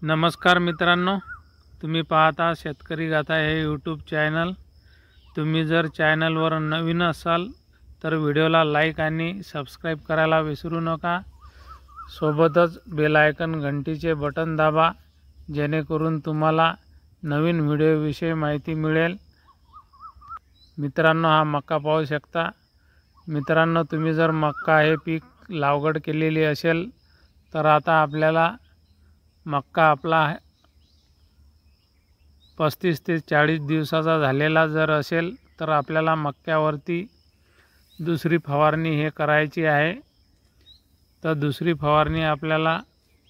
नमस्कार मित्रांनो, तुम्ही पाहता शेतकरी गाथा हे यूट्यूब चॅनल। तुम्ही जर चॅनलवर नवीन असाल तर व्हिडिओला लाईक आणि सबस्क्राईब करायला विसरू नका। सोबतच बेल आयकॉन घंटीचे बटन दाबा, जेणेकरून तुम्हाला नवीन व्हिडिओविषयी माहिती मिळेल। मित्रांनो, हा मका पाहू शकता। मित्रांनो, तुम्ही जर मका हे पीक लागवड केलेली असेल तर आता आपल्याला मक्का आपला 35 ते 40 दिवसाचा झालेला जर असेल तर आपल्याला मक्यावरती दुसरी फवारणी हे करायची आहे। तर दुसरी फवारणी आपल्याला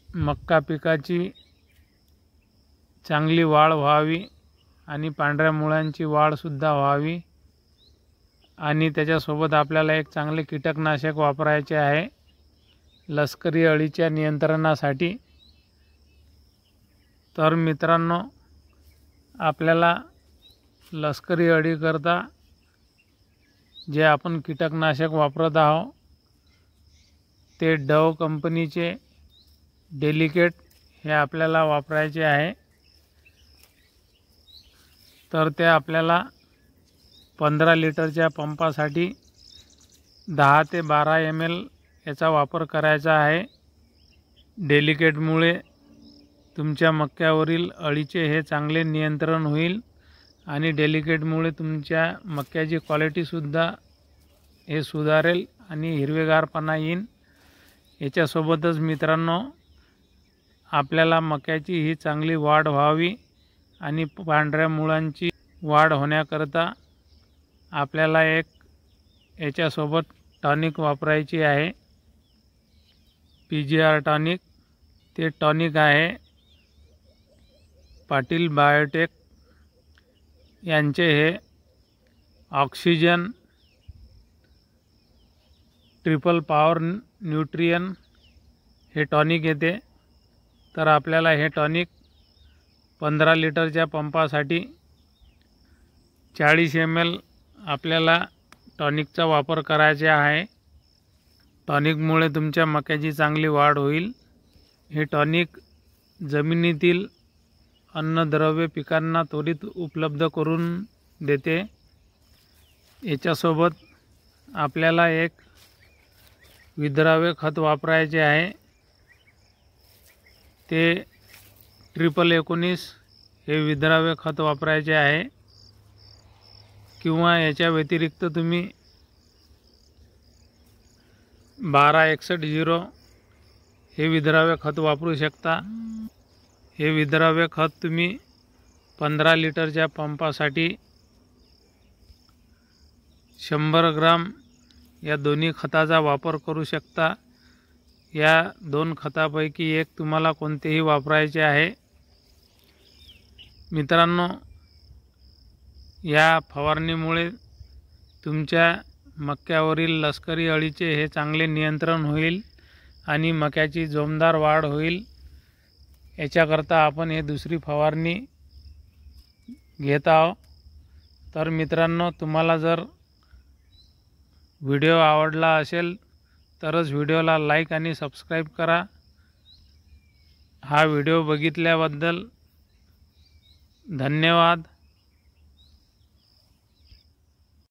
मक्का पिकाची चांगली वाढ व्हावी आणि पांढऱ्या मुळांची वाढसुद्धा व्हावी, आणि त्याच्यासोबत आपल्याला एक चांगले कीटकनाशक वापरायचे आहे लष्करी अळीच्या नियंत्रणासाठी। तर मित्रांनो, आपल्याला लष्करी अळीकरता जे आपण कीटकनाशक वापरत आहोत ते डव कंपनीचे डेलिकेट हे आपल्याला वापरायचे आहे। तर ते आपल्याला 15 लिटरच्या पंपासाठी 10 ते 12 ml याचा वापर करायचा आहे। डेलिकेटमुळे तुमच्या मक्यावरील अळीचे हे चांगले नियंत्रण होईल आणि डेलिकेटमुळे तुमच्या मक्याची क्वालिटीसुद्धा हे सुधारेल आणि हिरवेगारपणा येईल। याच्यासोबतच मित्रांनो, आपल्याला मक्याची ही चांगली वाढ व्हावी आणि पांढऱ्या मुळांची वाढ होण्याकरता आपल्याला एक याच्यासोबत टॉनिक वापरायची आहे, PGR टॉनिक। ते टॉनिक आहे पाटील बायोटेक यांचे हे ऑक्सिजन ट्रिपल पॉवर न्यूट्रियन हे टॉनिक येते। तर आपल्याला हे टॉनिक 15 लिटरच्या पंपासाठी 40 ml आपल्याला टॉनिकचा वापर करायचा आहे। टॉनिकमुळे तुमच्या मक्याची चांगली वाढ होईल। हे टॉनिक जमिनीतील अन्नद्रव्य पिकांना त्वरित उपलब्ध करून देते। याच्यासोबत आपल्याला एक विद्राव्य खत वापरायचे आहे, ते 1919 हे विद्राव्य खत वापरायचे आहे, किंवा याच्या व्यतिरिक्त तुम्ही 1261 हे विद्राव्य खत वापरू शकता। हे विद्राव्य खत तुम्ही 15 लिटरच्या पंपासाठी 100 ग्राम या दोन्ही खताचा वापर करू शकता। या दोन खतापैकी एक तुम्हाला कोणतेही वापरायचे आहे। मित्रांनो, या फवारणीमुळे तुमच्या मक्यावरील लष्करी अळीचे हे चांगले नियंत्रण होईल आणि मक्याची जोमदार वाढ होईल। याच्याकरता आपण हे दुसरी फवारणी घेत आहोत। तर मित्रांनो, तुम्हाला जर व्हिडिओ आवडला असेल तरच व्हिडिओला लाईक आणि सबस्क्राईब करा। हा व्हिडिओ बघितल्याबद्दल धन्यवाद।